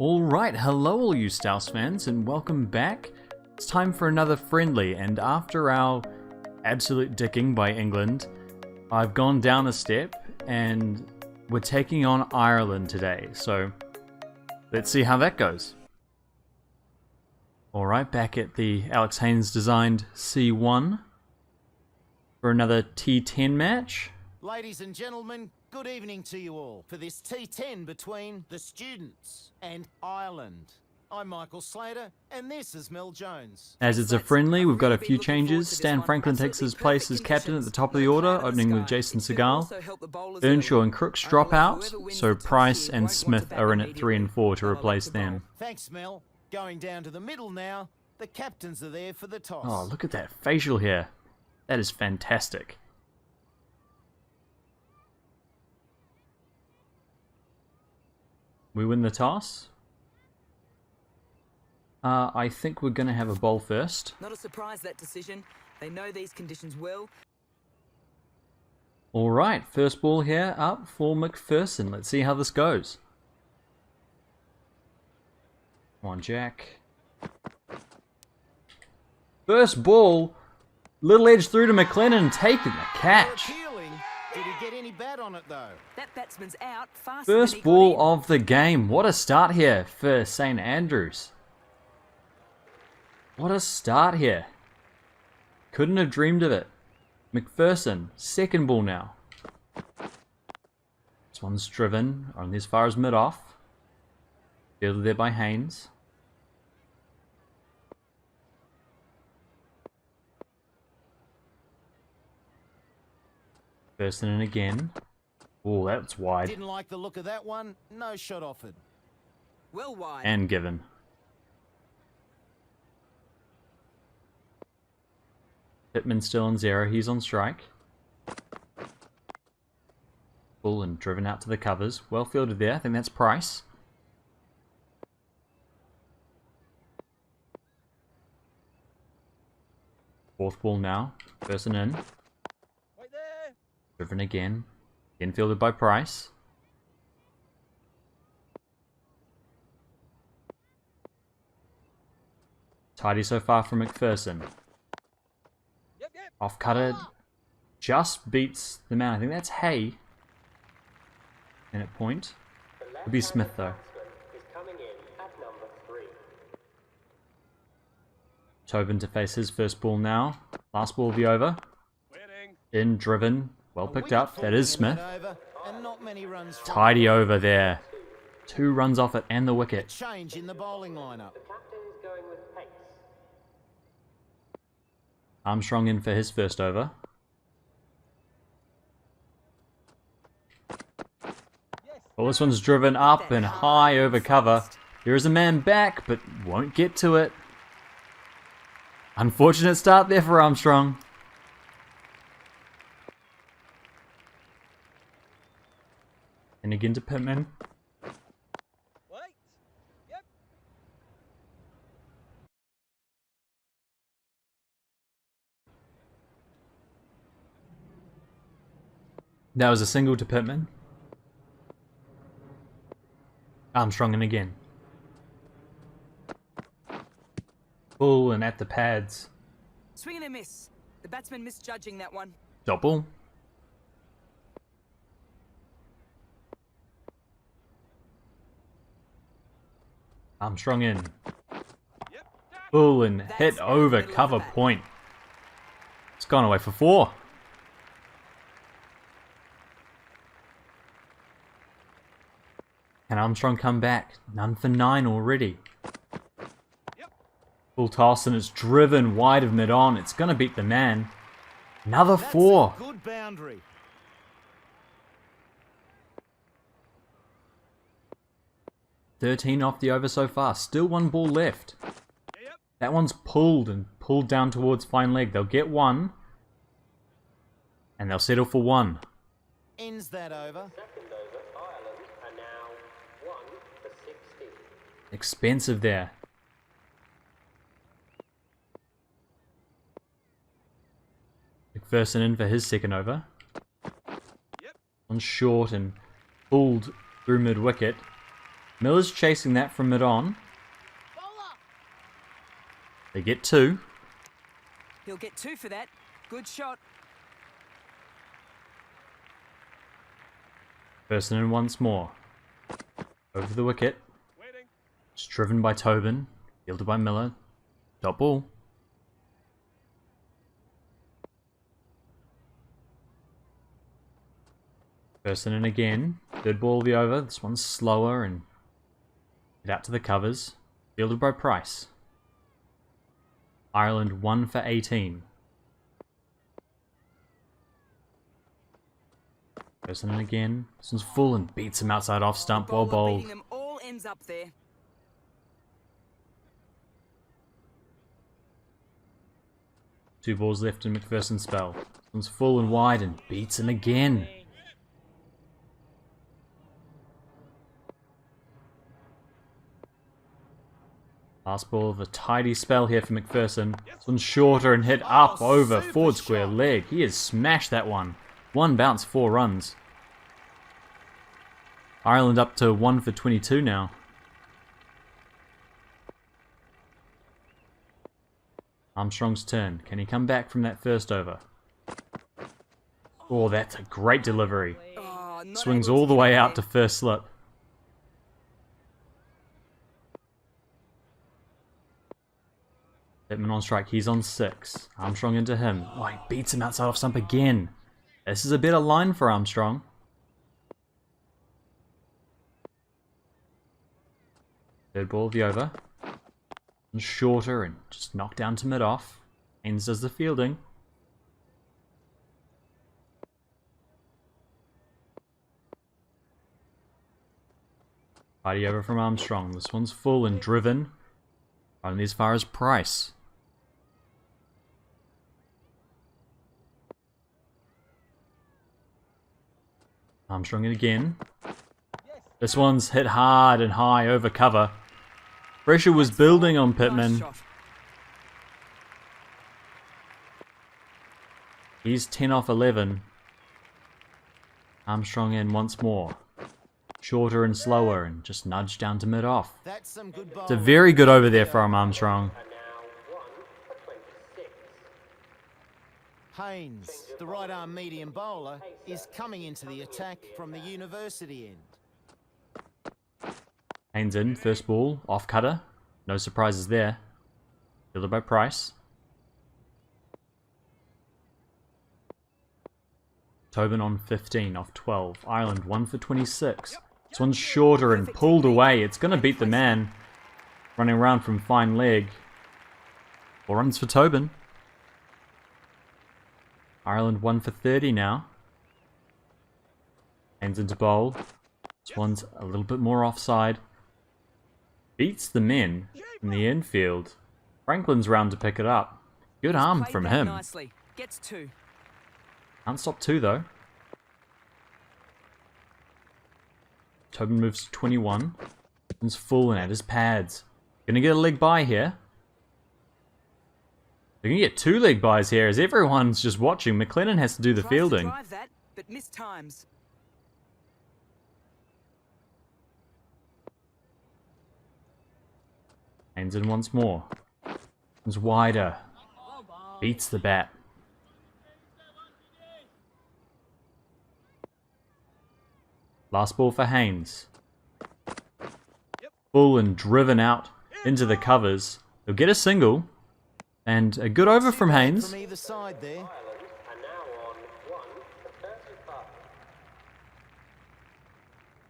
Alright, hello all you Stouse fans and welcome back. It's time for another friendly, and after our absolute dicking by England, I've gone down a step and we're taking on Ireland today, so let's see how that goes. Alright, back at the Alex Haynes designed C1 for another T10 match. Ladies and gentlemen, good evening to you all for this T10 between the students and Ireland. I'm Michael Slater, and this is Mel Jones. As it's a friendly, we've got a few changes. Stan Franklin takes his place as captain at the top of the order, opening with Jason Segal. Earnshaw and Crooks drop out, so Price and Smith are in at 3 and 4 to replace them. Thanks, Mel. Going down to the middle now. The captains are there for the toss. Oh, look at that facial hair. That is fantastic. We win the toss. I think we're going to have a bowl first. Not a surprise, that decision. They know these conditions well. Alright, first ball here up for McPherson. Let's see how this goes. Come on, Jack. First ball. Little edge through to McLennan, taking the catch. Did he get any bat on it though? That batsman's out faster First than he ball got in. of the game. What a start here for St. Andrews. What a start here. Couldn't have dreamed of it. McPherson, second ball now. This one's driven only as far as mid-off. Fielded there by Haynes. McPherson in again. Oh, that's wide. Didn't like the look of that one. No shot offered. Well wide. And given. Pittman still on 0. He's on strike. Bull and driven out to the covers. Well fielded there. I think that's Price. Fourth ball now. Person in. Driven again. Infielded by Price. Tidy so far from McPherson. Off cutter. Just beats the man. I think that's Hay. In at point. Could be Smith though. Tobin to face his first ball now. Last ball will be over. In, driven. Well picked up. That is Smith. Tidy over there. 2 runs off it and the wicket. Change in the bowling lineup. Armstrong in for his first over. Well, this one's driven up and high over cover. There is a man back, but won't get to it. Unfortunate start there for Armstrong. And again to Pittman. That was a single to Pittman. Armstrong in again. Full and at the pads. Swing and a miss. The batsman misjudging that one. Double. Armstrong in. Full and hit over cover point. It's gone away for 4. Can Armstrong come back? None for 9 already. Full toss and it's driven wide of mid-on. It's going to beat the man. Another 4. Good boundary. $13 off the over so far. Still 1 ball left. That one's pulled and pulled down towards fine leg. They'll get 1. And they'll settle for 1. Ends that over. Expensive there. McPherson in for his second over. On short and pulled through mid-wicket. Miller's chasing that from mid-on. They get 2. He'll get 2 for that. Good shot. Person in once more. Over the wicket. It's driven by Tobin. Fielded by Miller. Dot ball. Person in again. Third ball will be over. This one's slower and get out to the covers. Fielded by Price. Ireland 1 for 18. Person in again. This one's full and beats him outside off stump. Well bowled. Beating them all ends up there. Two balls left in McPherson's spell. This one's full and wide and beats him again. Last ball of a tidy spell here for McPherson. This one's shorter and hit up over forward square leg. He has smashed that one. 1 bounce, 4 runs. Ireland up to 1 for 22 now. Armstrong's turn. Can he come back from that first over? Oh, that's a great delivery. Oh, not Swings able all the get way there. out to first slip. Pittman on strike. He's on 6. Armstrong into him. Oh, he beats him outside off stump again. This is a better line for Armstrong. Third ball of the over. And shorter and just knocked down to mid-off. Haynes does the fielding. Tidy over from Armstrong. This one's full and driven. Only as far as Price. Armstrong in again. This one's hit hard and high over cover. Pressure was building on Nice Pittman. shot. He's 10 off 11. Armstrong in once more. Shorter and slower and just nudged down to mid-off. That's some good It's a bowling. very good over there from Armstrong. Haynes, the right arm medium bowler, is coming into the attack from the university end. Haynes in, first ball, off cutter. No surprises there. Fielded by Price. Tobin on 15 off 12. Ireland 1 for 26. This one's shorter and pulled away. It's going to beat the man. Running around from fine leg. 4 runs for Tobin. Ireland 1 for 30 now. Hands into bowl. This one's a little bit more offside. Beats the men in the infield. Franklin's round to pick it up. Good arm Played from that him. Nicely. Gets 2. Can't stop 2 though. Tobin moves to 21. He's full and at his pads. Gonna get a leg bye here. They're gonna get 2 leg byes here as everyone's just watching. McLennan has to do the Tries fielding. To drive that, but missed times. Hands in once more. It's wider. Beats the bat. Last ball for Haynes. Full and driven out into the covers. He'll get a single. And a good over from Haynes. From either side there.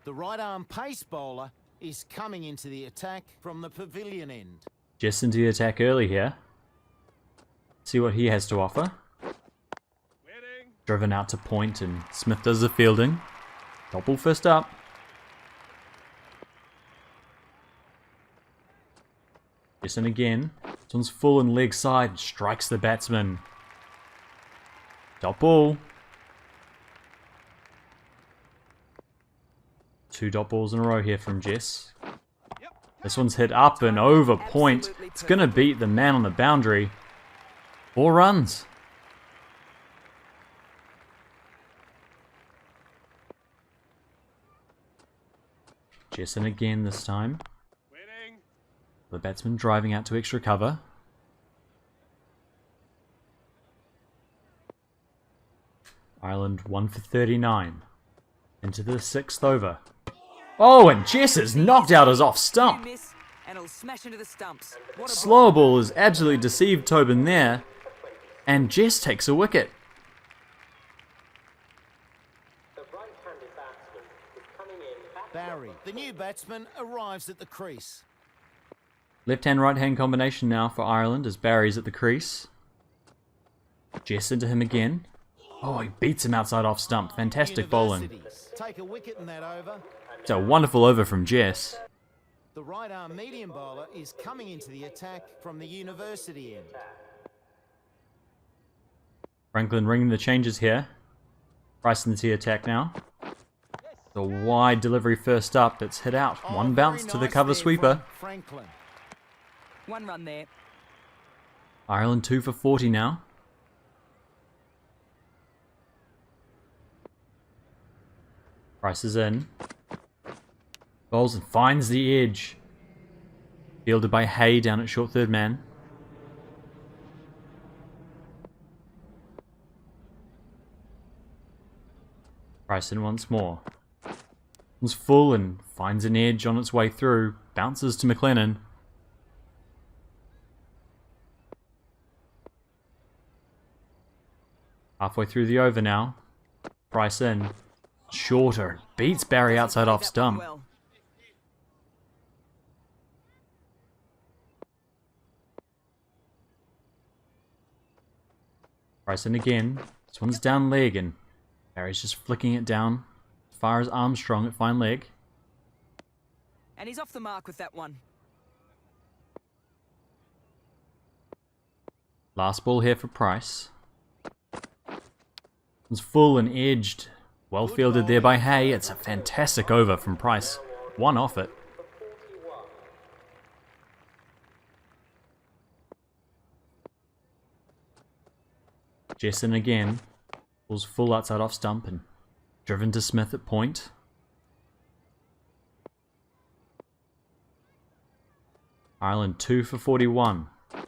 The right arm pace bowler is coming into the attack from the pavilion end. Just into the attack early here. See what he has to offer. Driven out to point and Smith does the fielding. Double first up. Yes, and again. This one's full and leg side. Strikes the batsman. Dot ball. 2 dot balls in a row here from Jess. This one's hit up and over point. Absolutely It's going to beat the man on the boundary. 4 runs. Jessen again this time. The batsman driving out to extra cover. Ireland 1 for 39. Into the 6th over. Oh, and Jess is knocked out as off stump. Miss, and it'll smash into the stumps. What a Slower ball has absolutely deceived Tobin there. And Jess takes a wicket. Barry, the new batsman, arrives at the crease. Left-hand, right-hand combination now for Ireland as Barry's at the crease. Jess into him again. Oh, he beats him outside off stump. Fantastic bowling. Universities take a wicket in that over. It's a wonderful over from Jess. The right-arm medium bowler is coming into the attack from the University end. Franklin ringing the changes here. Price into the attack now. The wide delivery first up. It's hit out. Oh, One very bounce to the nice cover there sweeper. from Franklin. 1 run there. Ireland 2 for 40 now. Price is in. Bowls and finds the edge. Fielded by Hay down at short third man. Price in once more. It's full and finds an edge on its way through. Bounces to McLennan. Halfway through the over now. Price in. Shorter. Beats Barry outside off That one stump. well. Price in again. This one's down leg and Barry's just flicking it down as far as Armstrong at fine leg. And he's off the mark with that one. Last ball here for Price. It's full and edged. Well fielded there by Hay. It's a fantastic over from Price. One off it. Jessen again. Ball's full outside off stump and driven to Smith at point. Ireland 2 for 41. This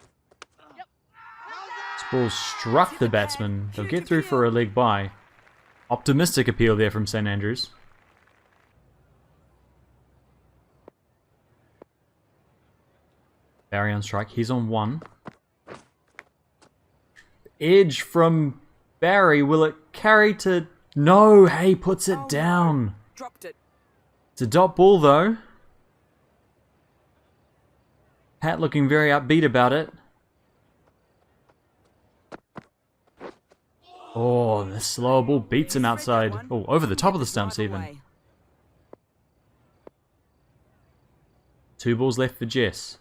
ball struck the batsman. They'll get through for a leg bye. Optimistic appeal there from St Andrews. Barry on strike. He's on 1. Edge from Barry. Will it carry to... No, Hay puts it Oh, no. down. Dropped it. It's a dot ball though. Pat looking very upbeat about it. Oh, the slower ball beats him outside. Oh, over the top of the stumps even. 2 balls left for Jess.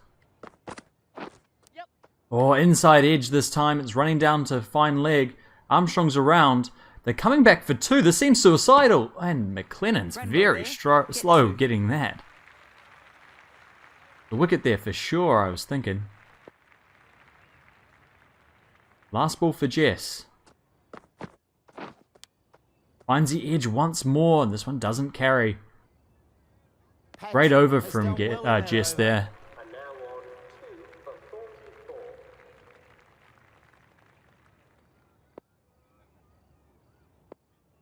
Oh, inside edge this time. It's running down to fine leg. Armstrong's around. They're coming back for 2. This seems suicidal. And McLennan's very slow getting that. The wicket there for sure, I was thinking. Last ball for Jess. Finds the edge once more, and this one doesn't carry. Great over Has from dealt well in that Jess over. there.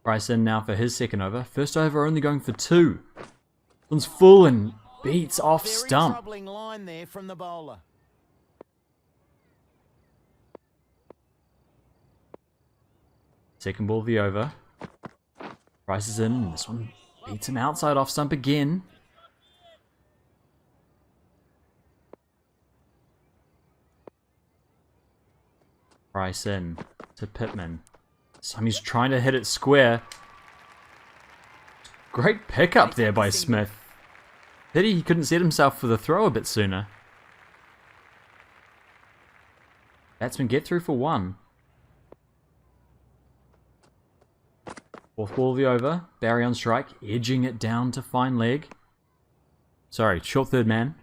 Price in now for his second over. First over only going for 2. One's full and beats off Very stump. troubling line there from the bowler. Second ball of the over. Price is in, and this one beats him outside off stump again. Price in to Pittman. This time he's trying to hit it square. Great pickup there by Smith. Pity he couldn't set himself for the throw a bit sooner. Batsman get through for 1. Fourth ball of the over. Barry on strike, edging it down to fine leg. Sorry, short third man.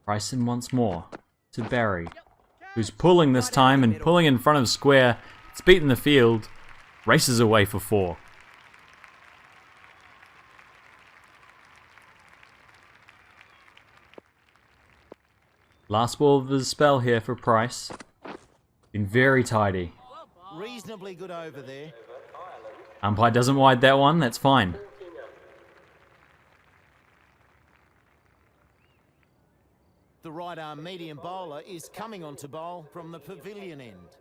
Price in once more to Barry, who's pulling this time and pulling in front of square. It's beaten the field. Races away for 4. Last ball of the spell here for Price. Been very tidy. Reasonably good over there. Umpire doesn't wide that one, that's fine. The right arm medium bowler is coming on to bowl from the pavilion end.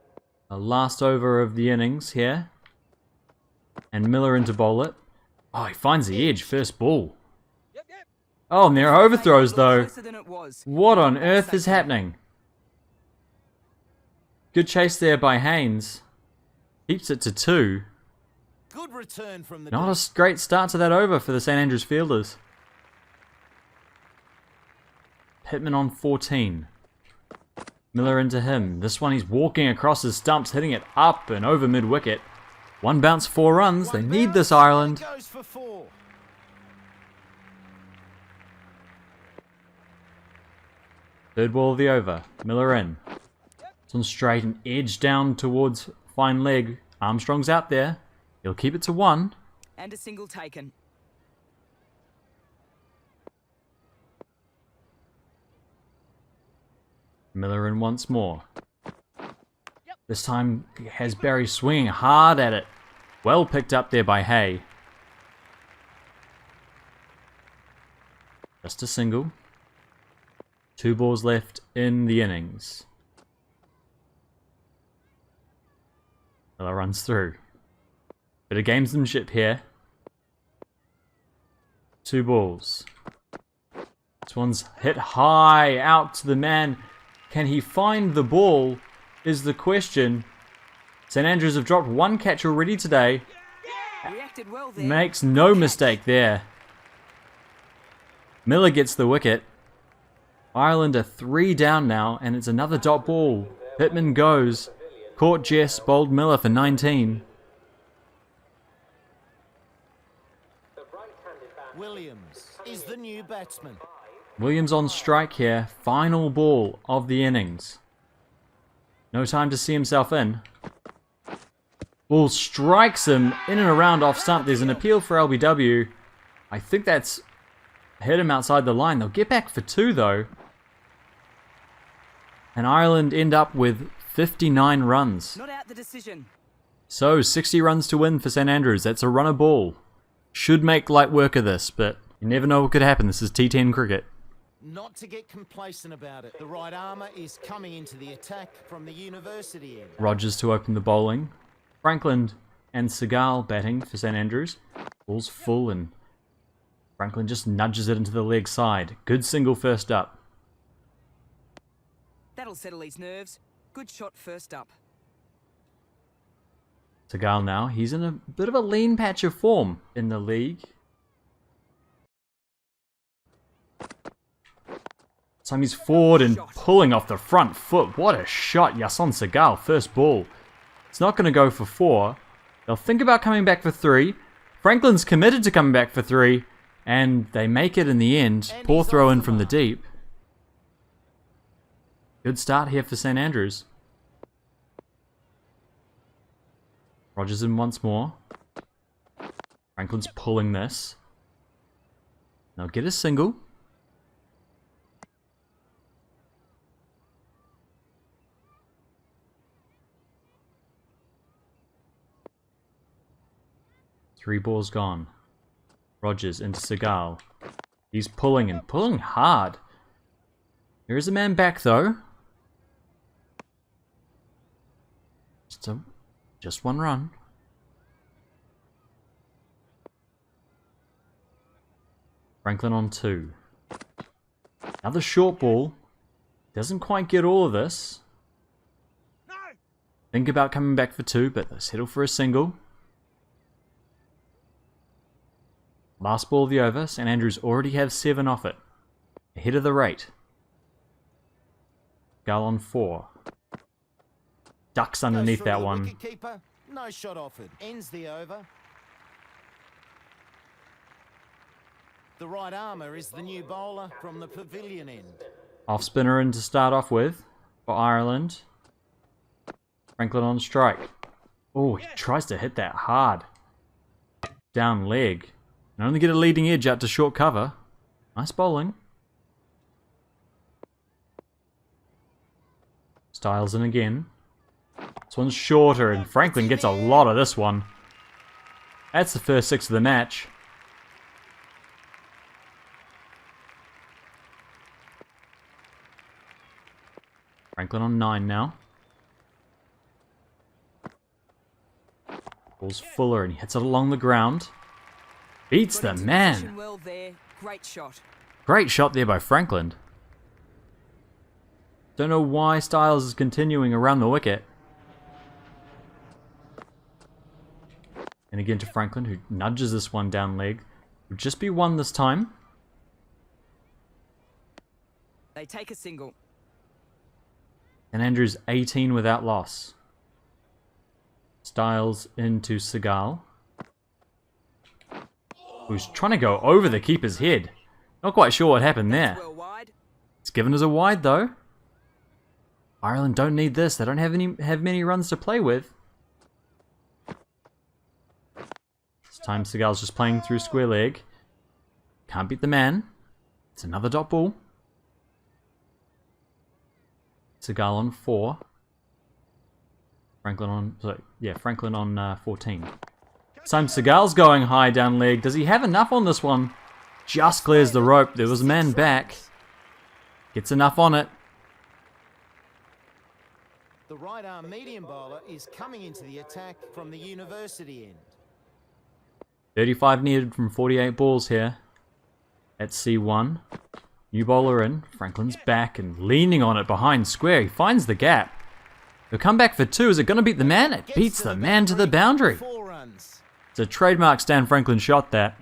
The last over of the innings here. And Miller in to bowl it. Oh, he finds the edge, first ball. Oh, and there are overthrows though. Closer than it was. What on earth is happening? Good chase there by Haynes. Keeps it to 2. Good return from the... Not a great start to that over for the St Andrews fielders. Pittman on 14. Miller into him. This one he's walking across his stumps, hitting it up and over mid-wicket. 1 bounce, 4 runs. They need this, Ireland. Goes for 4. Third ball of the over. Miller in. It's on straight and edge down towards fine leg. Armstrong's out there. He'll keep it to 1. And a single taken. Miller in once more. This time he has Barry swinging hard at it. Well picked up there by Hay. Just a single. 2 balls left in the innings. Miller runs through. Bit of gamesmanship here. 2 balls. This one's hit high out to the man. Can he find the ball is the question. St Andrews have dropped 1 catch already today. Reacted well there. Makes no mistake there. Miller gets the wicket. Ireland are 3 down now, and it's another dot ball. Pittman goes. Caught Jess, bowled Miller for 19. Williams is the new batsman. Williams on strike here. Final ball of the innings. No time to see himself in. Ball strikes him in and around off stump. There's an appeal for LBW. I think that's hit him outside the line. They'll get back for 2 though. And Ireland end up with 59 runs. Not out the decision. So 60 runs to win for St Andrews. That's a runner ball. Should make light work of this, but you never know what could happen. This is T10 cricket. Not to get complacent about it. The right armour is coming into the attack from the university end. Rogers to open the bowling. Franklin and Seagal batting for St Andrews. Ball's full and Franklin just nudges it into the leg side. Good single first up. That'll settle his nerves. Good shot first up. Seagal now. He's in a bit of a lean patch of form in the league. Time he's forward and pulling off the front foot. What a shot, Yason Seagal. First ball. It's not going to go for 4. They'll think about coming back for 3. Franklin's committed to coming back for 3. And they make it in the end. Poor throw in from the deep. Good start here for St Andrews. Rogers in once more. Franklin's pulling this. They'll get a single. Three balls gone. Rogers into Seagal. He's pulling and pulling hard. There is a man back though. Just 1 run. Franklin on 2. Another short ball. Doesn't quite get all of this. Think about coming back for 2, but they settle for a single. Last ball of the over. St Andrews already have 7 off it. Ahead of the rate. Gal on 4. Ducks underneath that one. Wicketkeeper. No shot offered. Ends the over. The right armour is the new bowler from the pavilion end. Off spinner in to start off with for Ireland. Franklin on strike. Oh, he tries to hit that hard. Down leg. And only get a leading edge out to short cover. Nice bowling. Styles in again. This one's shorter, and Franklin gets a lot of this one. That's the first 6 of the match. Franklin on 9 now. Ball's Fuller, and he hits it along the ground. Beats the man. Well there. Great shot. Great shot there by Franklin. Don't know why Styles is continuing around the wicket. And again to Franklin, who nudges this one down leg. Would just be one this time. They take a single. And Andrews 18 without loss. Styles into Seagal, who's trying to go over the keeper's head. Not quite sure what happened there. Well wide. It's given us a wide though. Ireland don't need this. They don't have many runs to play with. This time Seagal's just playing through square leg. Can't beat the man. It's another dot ball. Seagal on 4. Franklin on 14. Time Seagal's going high down leg. Does he have enough on this one? Just clears the rope. There was a man back. Gets enough on it. The right arm medium bowler is coming into the attack from the university end. 35 needed from 48 balls here at C1. New bowler in. Franklin's back and leaning on it behind square. He finds the gap. He'll come back for 2. Is it going to beat the man? It beats the man to the boundary. 4 runs. It's a trademark Stan Franklin shot, that.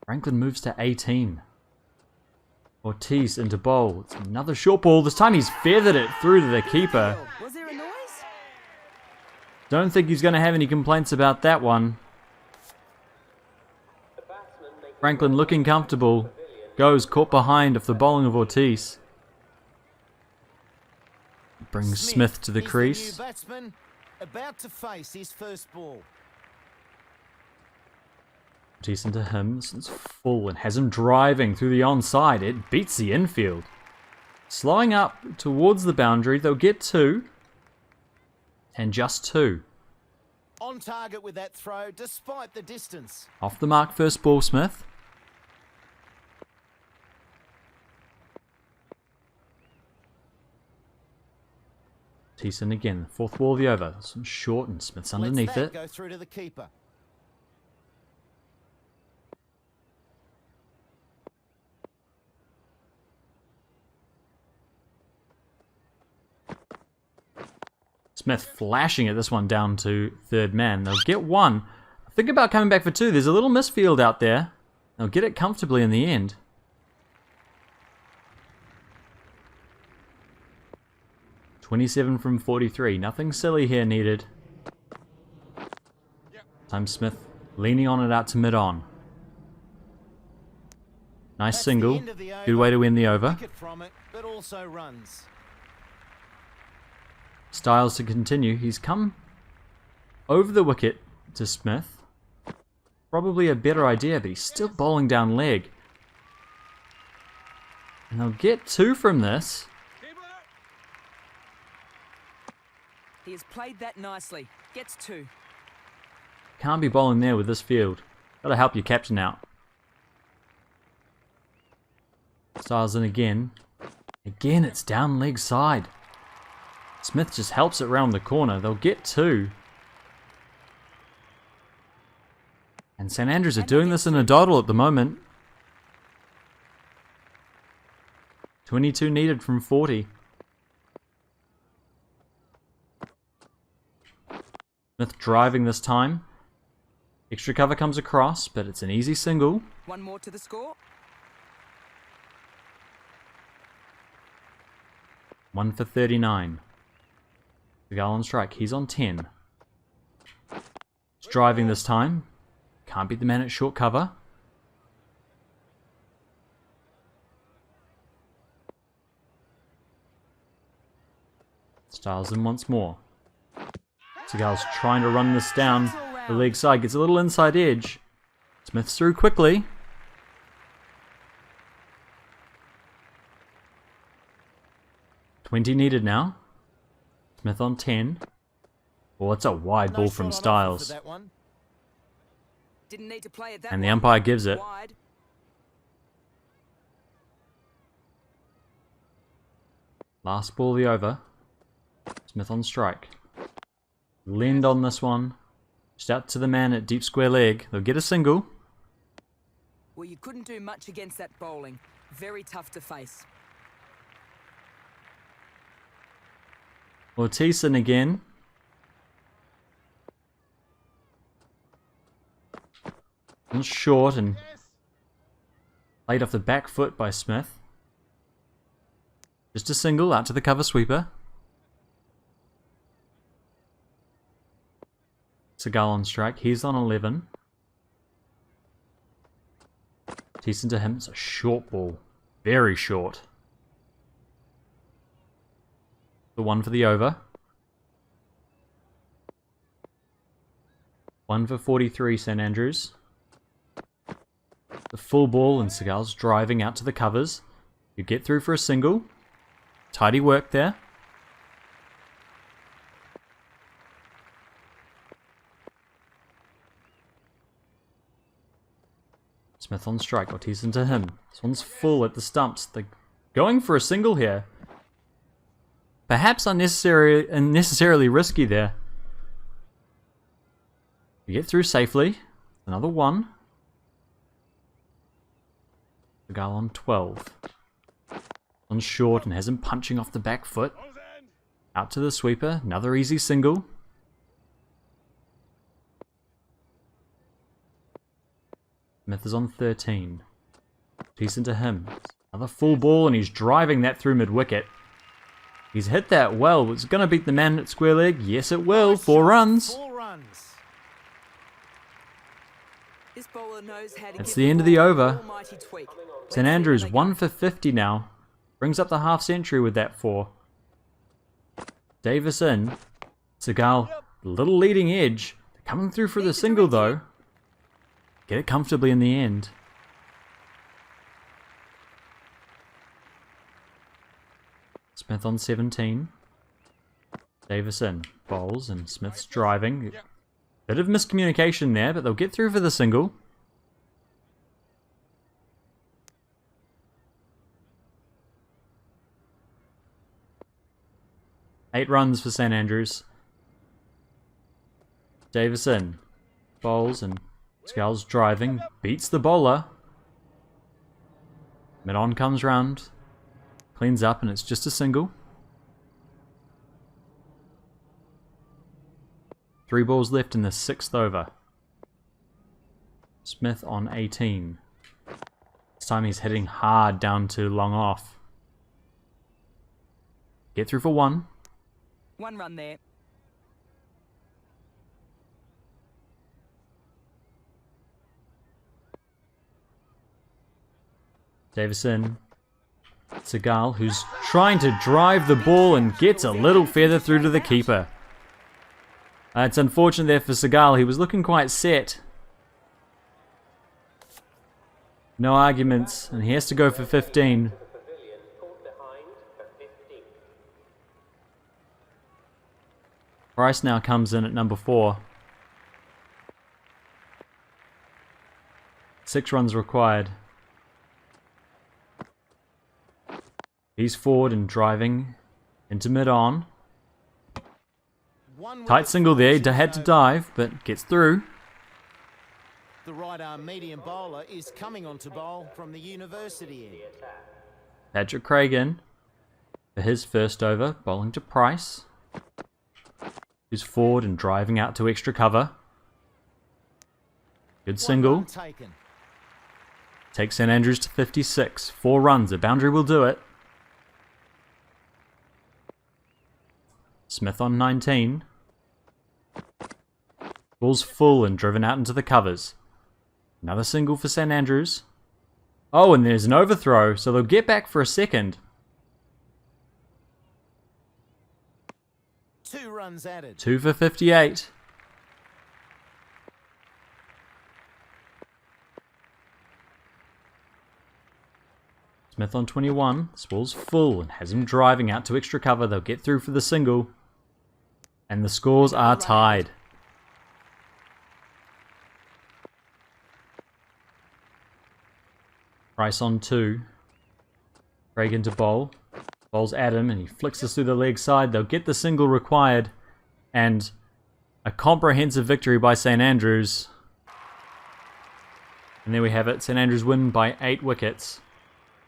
Franklin moves to 18. Ortiz into bowl. It's another short ball. This time he's feathered it through to the keeper. Was there a noise? Don't think he's going to have any complaints about that one. Franklin looking comfortable. Goes caught behind off the bowling of Ortiz. Brings Smith to the crease. The new batsman about to face his first ball. Ortiz into him. This one's full and has him driving through the onside. It beats the infield. Slowing up towards the boundary. They'll get 2. And just 2. On target with that throw despite the distance. Off the mark first ball, Smith. Thiessen again, 4th ball of the over. Some short and Smith's underneath it. Go through to the keeper. Smith flashing at this one down to 3rd man. They'll get 1. Think about coming back for 2. There's a little misfield out there. They'll get it comfortably in the end. .27 from 43. Nothing silly here needed. Time Smith leaning on it out to mid-on. Nice single. Good way to win the over. From it, but also runs. Styles to continue. He's come over the wicket to Smith. Probably a better idea, but he's still bowling down leg. And they'll get 2 from this. He has played that nicely. Gets 2. Can't be bowling there with this field. Gotta help your captain out. Styles in again. Again, it's down leg side. Smith just helps it round the corner. They'll get 2. And St Andrews are doing this in a dawdle at the moment. 22 needed from 40. Smith driving this time. Extra cover comes across, but it's an easy single. 1 more to the score. 1 for 39. Seagal on strike. He's on 10. He's driving this time. Can't beat the man at short cover. Styles in once more. Seagal's trying to run this down the leg side. Gets a little inside edge. Smith's through quickly. 20 needed now. Smith on 10. Well, it's a wide ball from shot on offer for Styles. that one. Didn't need to play it that And the one. umpire gives it. Wide. Last ball of the over. Smith on strike. Lend on this one. Just out to the man at deep square leg. They'll get a single. Well, you couldn't do much against that bowling. Very tough to face. Ortizan again. And short and played off the back foot by Smith. Just a single out to the cover sweeper. Seagal on strike. He's on 11. Decent to him. It's a short ball. Very short. The one for the over. 1 for 43, St Andrews. The full ball and Seagal's driving out to the covers. You get through for a single. Tidy work there. Smith on strike. Ortiz into him. This one's full at the stumps. They're going for a single here. Perhaps unnecessarily risky there. You get through safely. Another one. Seagal on 12. On short and has him punching off the back foot. Out to the sweeper. Another easy single. Smith is on 13. Decent to him. Another full ball and he's driving that through mid-wicket. He's hit that well. It's going to beat the man at square leg. Yes, it will. 4 runs. 4 runs. This bowler knows how to That's give the end of the ball over. an almighty tweak. Let's St see Andrews where they 1 go. for 50 now. Brings up the half century with that 4. Davis in. Seagal, little leading edge. Coming through for the single though. Get it comfortably in the end. Smith on 17. Davis in. Bowls and Smith's driving. Bit of miscommunication there, but they'll get through for the single. Eight runs for St Andrews. Davis in. Bowls and Seagal's driving. Beats the bowler. Mid-on comes round. Cleans up and it's just a single. 3 balls left in the 6th over. Smith on 18. This time he's hitting hard down to long off. Get through for 1. 1 run there. Davison. Seagal, who's trying to drive the ball and gets a little feather through to the keeper. It's unfortunate there for Seagal. He was looking quite set. No arguments, and he has to go for 15. Price now comes in at number 4. 6 runs required. He's forward and driving into mid-on. Tight single there, he had to dive, but gets through. The right arm medium bowler is coming on to bowl from the university end. Patrick Craig in for his first over, bowling to Price. Who's forward and driving out to extra cover. Good single. 1 run taken. Takes St Andrews to 56. 4 runs, a boundary will do it. Smith on 19. Ball's full and driven out into the covers. Another single for St Andrews. Oh, and there's an overthrow, so they'll get back for a second. 2 runs added. 2 for 58. Smith on 21. This ball's full and has him driving out to extra cover. They'll get through for the single. And the scores are tied. Price on 2. Craig into bowl. Bowl's at him and he flicks this through the leg side. They'll get the single required. And a comprehensive victory by St Andrews. And there we have it. St Andrews win by 8 wickets.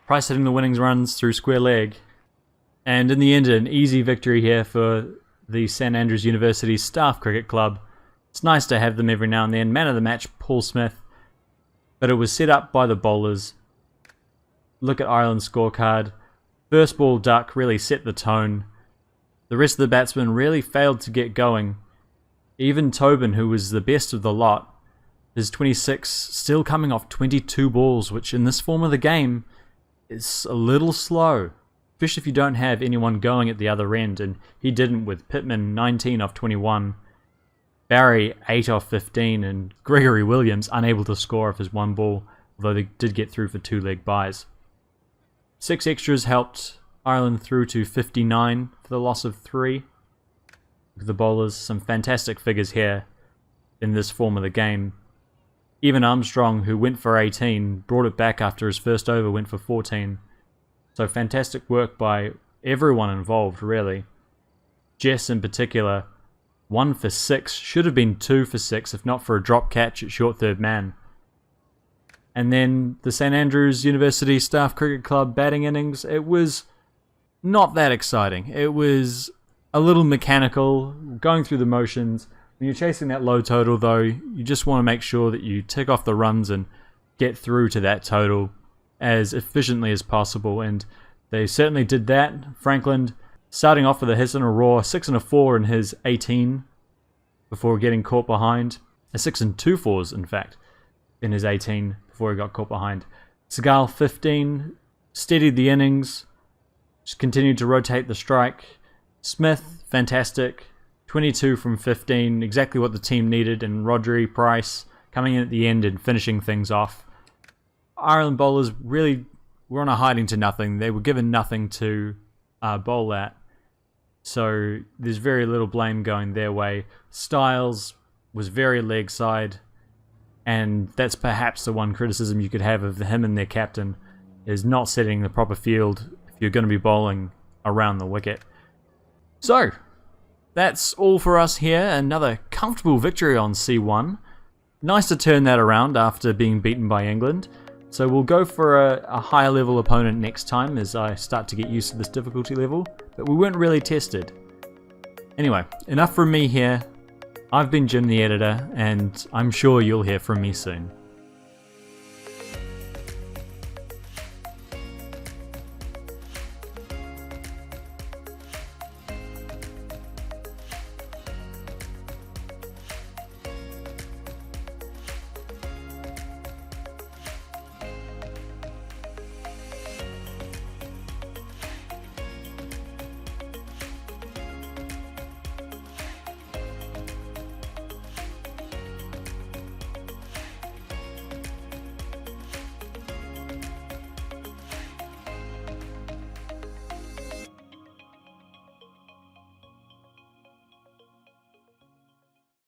Price hitting the winnings runs through square leg. And in the end, an easy victory here for the St Andrews University Staff Cricket Club. It's nice to have them every now and then. Man of the match, Paul Smith. But it was set up by the bowlers. Look at Ireland's scorecard. First ball duck really set the tone. The rest of the batsmen really failed to get going. Even Tobin, who was the best of the lot, is 26, still coming off 22 balls, which in this form of the game is a little slow, especially if you don't have anyone going at the other end, and he didn't, with Pittman 19 off 21, Barry 8 off 15, and Gregory Williams unable to score off his one ball, although they did get through for 2-leg buys. 6 extras helped Ireland through to 59 for the loss of 3. Look at the bowlers, some fantastic figures here in this form of the game. Even Armstrong, who went for 18, brought it back after his first over, went for 14. So fantastic work by everyone involved, really. Jess in particular, 1 for 6, should have been 2 for 6 if not for a drop catch at short third man. And then the St Andrews University Staff Cricket Club batting innings, it was not that exciting. It was a little mechanical, going through the motions. When you're chasing that low total though, you just want to make sure that you tick off the runs and get through to that total as efficiently as possible, and they certainly did that. Franklin starting off with a hiss and a roar, 6 and a 4 in his 18 before getting caught behind. A 6 and 2 fours in fact in his 18 before he got caught behind. Segal 15, steadied the innings, just continued to rotate the strike. Smith, fantastic. 22 from 15, exactly what the team needed, and Rodri, Price coming in at the end and finishing things off. Ireland bowlers really were on a hiding to nothing. They were given nothing to bowl at, so there's very little blame going their way. Styles was very leg side, and that's perhaps the one criticism you could have of him and their captain, is not setting the proper field if you're going to be bowling around the wicket. So, that's all for us here. Another comfortable victory on C1. Nice to turn that around after being beaten by England. So we'll go for a higher level opponent next time as I start to get used to this difficulty level. But we weren't really tested. Anyway, enough from me here. I've been Jim the Editor, and I'm sure you'll hear from me soon.